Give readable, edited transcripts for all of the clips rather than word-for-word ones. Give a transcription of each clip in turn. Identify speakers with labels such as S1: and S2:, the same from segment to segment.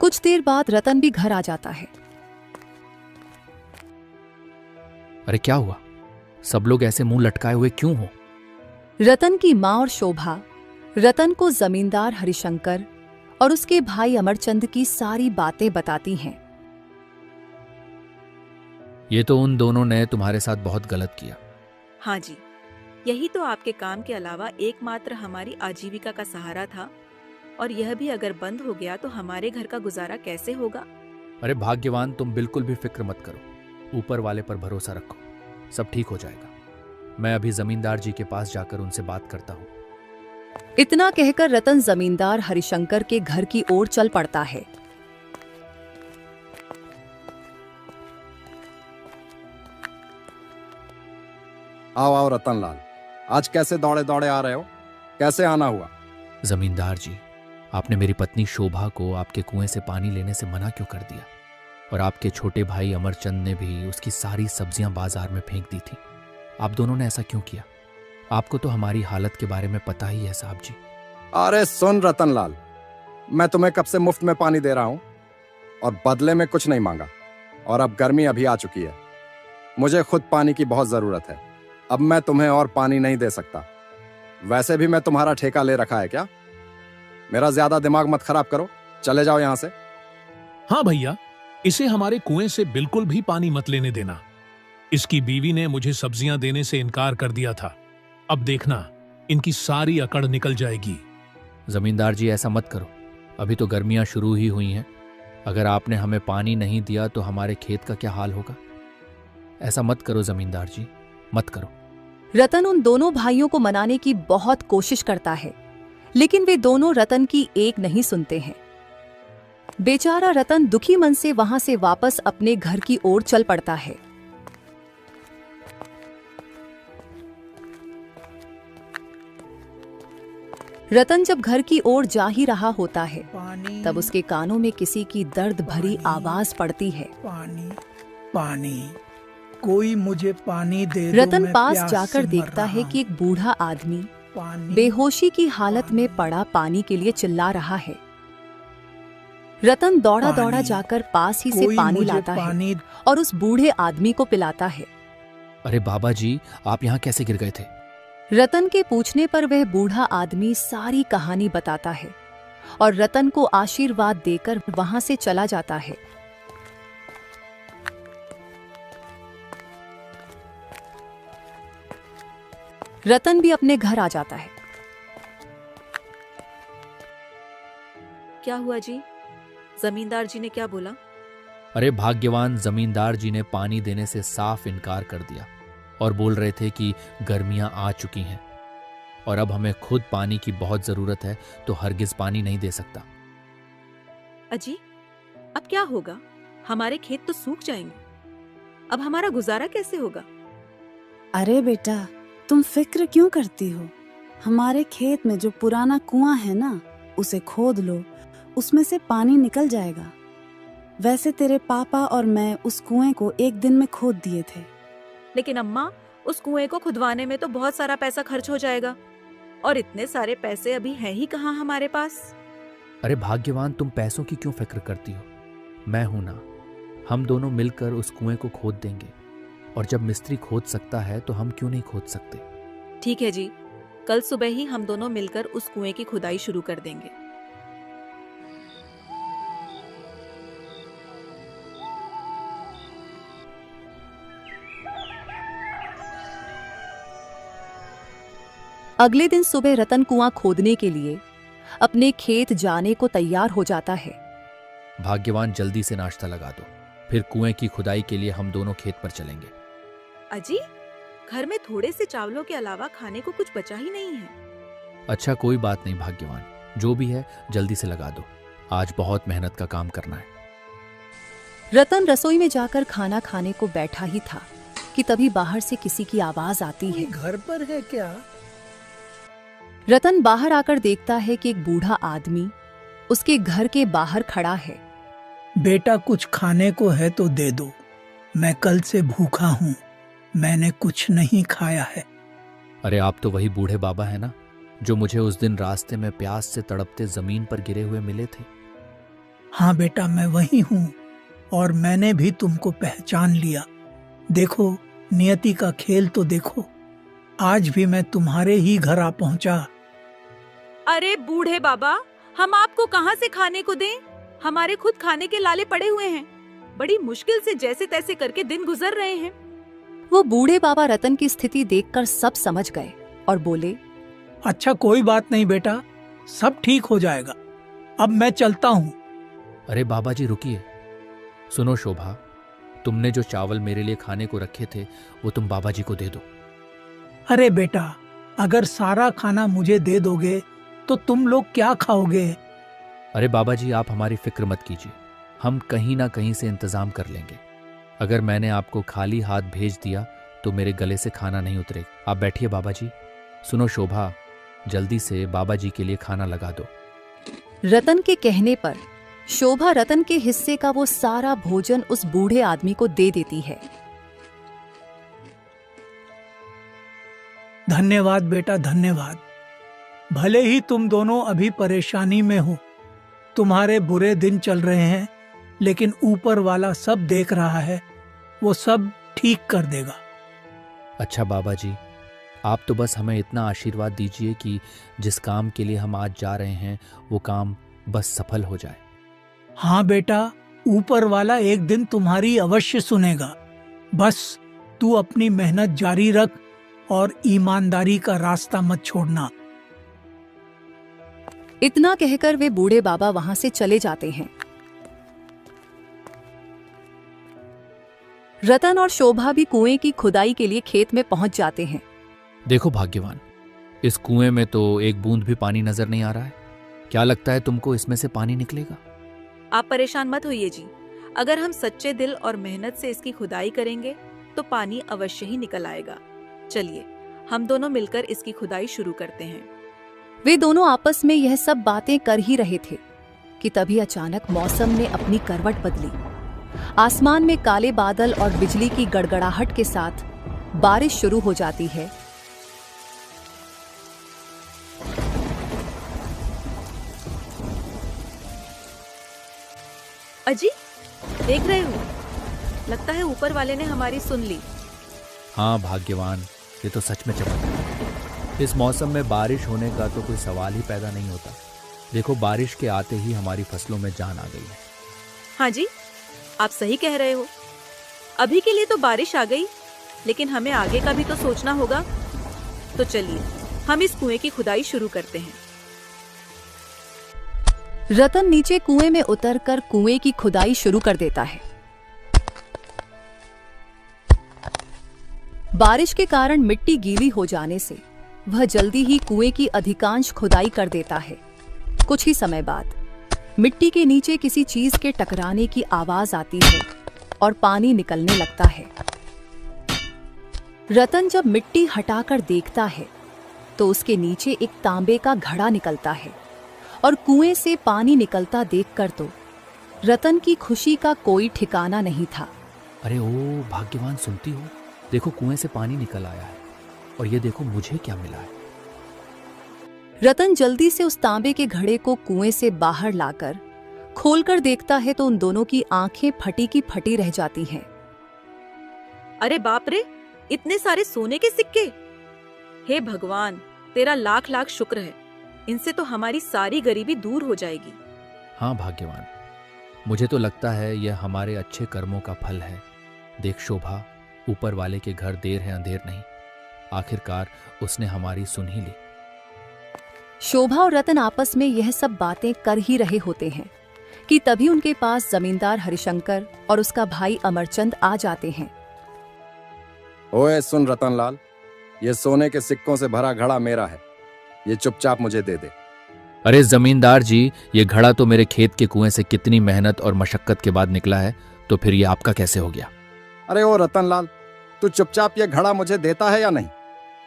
S1: कुछ देर बाद रतन भी घर आ जाता है।
S2: अरे क्या हुआ? सब लोग ऐसे मुंह लटकाए हुए क्यों हो?
S1: रतन की माँ और शोभा रतन को जमींदार हरिशंकर और उसके भाई अमरचंद की सारी बातें बताती हैं।
S2: ये तो उन दोनों ने तुम्हारे साथ बहुत गलत किया।
S3: हाँ जी, यही तो आपके काम के अलावा एकमात्र हमारी आजीविका का सहारा था, और यह भी अगर बंद हो गया तो हमारे घर का गुजारा कैसे होगा?
S2: अरे भाग्यवान, तुम बिल्कुल भी फिक्र मत करो, ऊपर वाले पर भरोसा रखो, सब ठीक हो जाएगा। मैं अभी जमींदार जी के पास जाकर उनसे बात करता हूँ।
S1: इतना कहकर रतन जमींदार हरिशंकर के घर की ओर चल पड़ता है।
S4: आओ आओ रतनलाल, आज कैसे दौड़े दौड़े आ रहे हो? कैसे आना हुआ?
S2: जमींदार जी, आपने मेरी पत्नी शोभा को आपके कुएं से पानी लेने से मना क्यों कर दिया? और आपके छोटे भाई अमरचंद ने भी उसकी सारी सब्जियां बाजार में फेंक दी थी। आप दोनों ने ऐसा क्यों किया? आपको तो हमारी हालत के बारे में पता ही है साहब जी।
S4: अरे सुन रतनलाल, मैं तुम्हें कब से मुफ्त में पानी दे रहा हूं और बदले में कुछ नहीं मांगा। और अब गर्मी अभी आ चुकी है, मुझे खुद पानी की बहुत जरूरत है। अब मैं तुम्हें और पानी नहीं दे सकता। वैसे भी मैं तुम्हारा ठेका ले रखा है क्या? मेरा ज्यादा दिमाग मत खराब करो, चले जाओ यहां से।
S5: हाँ भैया, इसे हमारे कुएं से बिल्कुल भी पानी मत लेने देना। इसकी बीवी ने मुझे सब्जियां देने से इनकार कर दिया था। अब देखना, इनकी सारी अकड़ निकल जाएगी।
S2: जमींदार जी, ऐसा मत करो, अभी तो गर्मियां शुरू ही हुई हैं। अगर आपने हमें पानी नहीं दिया तो हमारे खेत का क्या हाल होगा? ऐसा मत करो जमींदार जी, मत करो।
S1: रतन उन दोनों भाइयों को मनाने की बहुत कोशिश करता है, लेकिन वे दोनों रतन की एक नहीं सुनते हैं। बेचारा रतन दुखी मन से वहां से वापस अपने घर की ओर चल पड़ता है। रतन जब घर की ओर जा ही रहा होता है, तब उसके कानों में किसी की दर्द भरी आवाज पड़ती है।
S6: पानी, पानी, कोई मुझे पानी दे दो,
S1: रतन
S6: मैं
S1: पास
S6: प्यास
S1: जाकर
S6: से मर
S1: देखता
S6: रहा
S1: है कि एक बूढ़ा आदमी
S6: पानी,
S1: बेहोशी की हालत में पड़ा पानी के लिए चिल्ला रहा है। रतन दौड़ा
S6: पानी,
S1: दौड़ा जाकर पास ही से
S6: कोई
S1: पानी
S6: मुझे
S1: लाता है
S6: पानी
S1: और उस बूढ़े आदमी को पिलाता है।
S2: अरे बाबा जी, आप यहाँ कैसे गिर गए थे?
S1: रतन के पूछने पर वह बूढ़ा आदमी सारी कहानी बताता है और रतन को आशीर्वाद देकर वहां से चला जाता है। रतन भी अपने घर आ जाता है।
S3: क्या हुआ जी? जमींदार जी ने क्या बोला?
S2: अरे भाग्यवान, जमींदार जी ने पानी देने से साफ इनकार कर दिया और बोल रहे थे कि गर्मियां आ चुकी हैं और अब हमें खुद पानी की बहुत जरूरत है, तो हरगिज पानी नहीं दे सकता।
S3: अजी, अब क्या होगा? हमारे खेत तो सूख जाएंगे। अब हमारा गुजारा कैसे होगा?
S7: अरे बेटा, तुम फिक्र क्यों करती हो? हमारे खेत में जो पुराना कुआं है ना, उसे खोद लो, उसमें से पानी निकल जाएगा। वैसे तेरे पापा और मैं उस कुएं को एक दिन में खोद दिए थे।
S3: लेकिन अम्मा, उस कुएं को खुदवाने में तो बहुत सारा पैसा खर्च हो जाएगा, और इतने सारे पैसे अभी हैं ही कहाँ हमारे पास।
S2: अरे भाग्यवान, तुम पैसों की क्यों फिक्र करती हो? मैं हूं ना, हम दोनों मिलकर उस कुएं को खोद देंगे। और जब मिस्त्री खोद सकता है तो हम क्यों नहीं खोद सकते?
S3: ठीक है जी, कल सुबह ही हम दोनों मिलकर उस कुएं की खुदाई शुरू कर देंगे।
S1: अगले दिन सुबह रतन कुआं खोदने के लिए अपने खेत जाने को तैयार हो जाता है।
S2: भाग्यवान, जल्दी से नाश्ता लगा दो, फिर कुएं की खुदाई के लिए हम दोनों खेत पर चलेंगे।
S3: अजी, घर में थोड़े से चावलों के अलावा खाने को कुछ बचा ही नहीं है।
S2: अच्छा, कोई बात नहीं भाग्यवान, जो भी है जल्दी से लगा दो, आज बहुत मेहनत का काम करना है।
S1: रतन रसोई में जाकर खाना खाने को बैठा ही था कि तभी बाहर से किसी की आवाज आती है।
S6: घर पर है क्या?
S1: रतन बाहर आकर देखता है कि एक बूढ़ा आदमी उसके घर के बाहर खड़ा है।
S6: बेटा, कुछ खाने को है तो दे दो, मैं कल से भूखा हूँ, मैंने कुछ नहीं खाया है।
S2: अरे आप तो वही बूढ़े बाबा है ना, जो मुझे उस दिन रास्ते में प्यास से तड़पते जमीन पर गिरे हुए मिले थे।
S6: हाँ बेटा, मैं वही हूँ और मैंने भी तुमको पहचान लिया। देखो, नियति का खेल तो देखो, आज भी मैं तुम्हारे ही घर आ पहुंचा।
S3: अरे बूढ़े बाबा, हम आपको कहाँ से खाने को दें? हमारे खुद खाने के लाले पड़े हुए हैं। बड़ी मुश्किल से जैसे तैसे करके दिन गुजर रहे हैं।
S1: वो बूढ़े बाबा रतन की स्थिति देखकर सब समझ गए और बोले,
S6: अच्छा, कोई बात नहीं बेटा, सब ठीक हो जाएगा। अब मैं चलता हूँ।
S2: अरे बाबा जी रुकिए। सुनो शोभा, तुमने जो चावल मेरे लिए खाने को रखे थे वो तुम बाबा जी को दे दो।
S6: अरे बेटा, अगर सारा खाना मुझे दे दोगे तो तुम लोग क्या खाओगे?
S2: अरे बाबा जी, आप हमारी फिक्र मत कीजिए, हम कहीं ना कहीं से इंतजाम कर लेंगे। अगर मैंने आपको खाली हाथ भेज दिया तो मेरे गले से खाना नहीं उतरेगा। आप बैठिए बाबा जी। सुनो शोभा, जल्दी से बाबा जी के लिए खाना लगा दो।
S1: रतन के कहने पर शोभा रतन के हिस्से का वो सारा भोजन उस बूढ़े आदमी को दे देती है।
S6: धन्यवाद बेटा, धन्यवाद। भले ही तुम दोनों अभी परेशानी में हो, तुम्हारे बुरे दिन चल रहे हैं, लेकिन ऊपर वाला सब देख रहा है, वो सब ठीक कर देगा।
S2: अच्छा बाबा जी, आप तो बस हमें इतना आशीर्वाद दीजिए कि जिस काम के लिए हम आज जा रहे हैं वो काम बस सफल हो जाए।
S6: हाँ बेटा, ऊपर वाला एक दिन तुम्हारी अवश्य सुनेगा। बस तू अपनी मेहनत जारी रख और ईमानदारी का रास्ता मत छोड़ना।
S1: इतना कहकर वे बूढ़े बाबा वहां से चले जाते हैं। रतन और शोभा भी कुएं की खुदाई के लिए खेत में पहुंच जाते हैं।
S2: देखो भाग्यवान, इस कुएं में तो एक बूंद भी पानी नजर नहीं आ रहा है। क्या लगता है तुमको इसमें से पानी निकलेगा?
S3: आप परेशान मत होइए जी। अगर हम सच्चे दिल और मेहनत से इसकी खुदाई करेंगे तो पानी अवश्य ही निकल आएगा। चलिए, हम दोनों मिलकर इसकी खुदाई शुरू करते हैं।
S1: वे दोनों आपस में यह सब बातें कर ही रहे थे कि तभी अचानक मौसम ने अपनी करवट बदली। आसमान में काले बादल और बिजली की गड़गड़ाहट के साथ बारिश शुरू हो जाती है।
S3: अजी, देख रहे हो? लगता है ऊपर वाले ने हमारी सुन ली।
S2: हाँ भाग्यवान, ये तो सच में चमत्कार। इस मौसम में बारिश होने का तो कोई सवाल ही पैदा नहीं होता। देखो, बारिश के आते ही हमारी फसलों में जान आ गई है।
S3: हाँ जी, आप सही कह रहे हो। अभी के लिए तो बारिश आ गई, लेकिन हमें आगे का भी तो सोचना होगा। तो चलिए, हम इस कुएं की खुदाई शुरू करते हैं।
S1: रतन नीचे कुएं में उतरकर कुएं की खुदाई शुरू कर देता है। बारिश के कारण मिट्टी गीली हो जाने से वह जल्दी ही कुएं की अधिकांश खुदाई कर देता है। कुछ ही समय बाद मिट्टी के नीचे किसी चीज के टकराने की आवाज आती है और पानी निकलने लगता है। रतन जब मिट्टी हटाकर देखता है तो उसके नीचे एक तांबे का घड़ा निकलता है और कुएं से पानी निकलता देखकर तो रतन की खुशी का कोई ठिकाना नहीं था।
S2: अरे ओ भाग्यवान, सुनती हो? देखो, कुएं से पानी निकल आया है और ये देखो मुझे क्या मिला है।
S1: रतन जल्दी से उस तांबे के घड़े को कुएं से बाहर लाकर खोलकर देखता है तो उन दोनों की आंखें फटी की फटी रह जाती हैं।
S3: अरे बाप रे, इतने सारे सोने के सिक्के! हे भगवान, तेरा लाख लाख शुक्र है। इनसे तो हमारी सारी गरीबी दूर हो जाएगी।
S2: हाँ भाग्यवान, मुझे तो लगता है यह हमारे अच्छे कर्मों का फल है। देख शोभा, ऊपर वाले के घर देर है अंधेर नहीं, आखिरकार उसने हमारी सुन ही ली।
S1: शोभा और रतन आपस में यह सब बातें कर ही रहे होते हैं कि तभी उनके पास जमींदार हरिशंकर और उसका भाई अमरचंद आ जाते हैं।
S4: ओए सुन रतनलाल, ये सोने के सिक्कों से भरा घड़ा मेरा है, ये चुपचाप मुझे दे दे।
S2: अरे जमींदार जी, ये घड़ा तो मेरे खेत के कुएं से कितनी मेहनत और मशक्कत के बाद निकला है, तो फिर ये आपका कैसे हो गया?
S4: अरे ओ रतनलाल, तू चुपचाप ये घड़ा मुझे देता है या नहीं?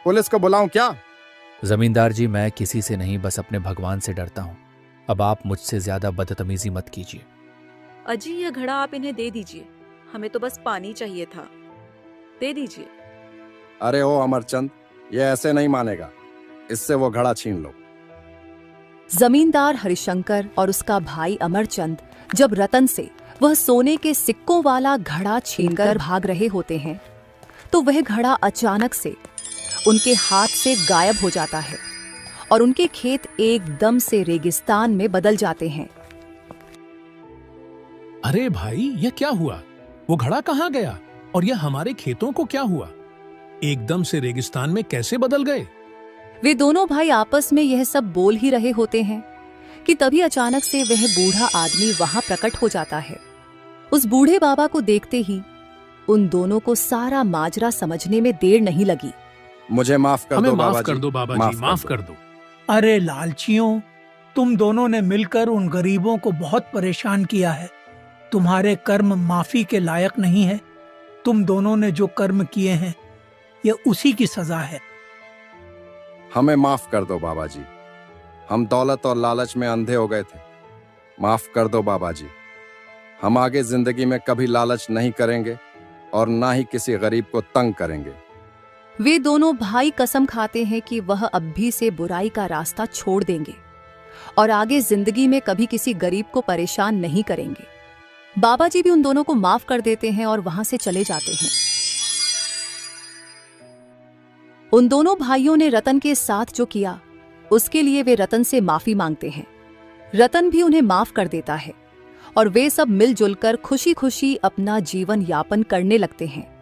S4: पुलिस को बुलाऊं क्या?
S2: जमींदार जी, मैं किसी से नहीं, बस अपने भगवान से डरता हूँ। अब आप मुझसे ज्यादा बदतमीजी मत कीजिए।
S3: अजी, यह घड़ा आप इन्हें दे दीजिए, हमें तो बस पानी चाहिए था, दे दीजिए।
S4: अरे ओ अमरचंद, ये ऐसे नहीं मानेगा, इससे वो घड़ा छीन लो।
S1: जमींदार हरिशंकर और उसका भाई अमरचंद जब रतन से वह सोने के सिक्कों वाला घड़ा छीनकर भाग रहे होते हैं तो वह घड़ा अचानक से उनके हाथ से गायब हो जाता है और उनके खेत एकदम से रेगिस्तान में बदल जाते हैं।
S5: अरे भाई, यह क्या हुआ? वो घड़ा कहाँ गया? और यह हमारे खेतों को क्या हुआ? एकदम से रेगिस्तान में कैसे बदल गए?
S1: वे दोनों भाई आपस में यह सब बोल ही रहे होते हैं कि तभी अचानक से वह बूढ़ा आदमी वहां प्रकट हो जाता है। उस बूढ़े बाबा को देखते ही उन दोनों को सारा माजरा समझने में देर नहीं लगी।
S4: मुझे माफ कर
S5: हमें
S4: दो
S5: माफ
S4: बाबा
S5: कर
S4: जी।
S5: दो बाबा जी, माफ कर दो।
S6: अरे लालचियों, तुम दोनों ने मिलकर उन गरीबों को बहुत परेशान किया है। तुम्हारे कर्म माफी के लायक नहीं है। तुम दोनों ने जो कर्म किए हैं यह उसी की सजा है।
S4: हमें माफ कर दो बाबा जी। हम दौलत और लालच में अंधे हो गए थे। माफ कर दो बाबा जी। हम आगे जिंदगी में कभी लालच नहीं करेंगे और ना ही किसी गरीब को तंग करेंगे।
S1: वे दोनों भाई कसम खाते हैं कि वह अब भी से बुराई का रास्ता छोड़ देंगे और आगे जिंदगी में कभी किसी गरीब को परेशान नहीं करेंगे। बाबा जी भी उन दोनों को माफ कर देते हैं और वहां से चले जाते हैं। उन दोनों भाइयों ने रतन के साथ जो किया उसके लिए वे रतन से माफी मांगते हैं। रतन भी उन्हें माफ कर देता है और वे सब मिलजुल कर खुशी खुशी अपना जीवन यापन करने लगते हैं।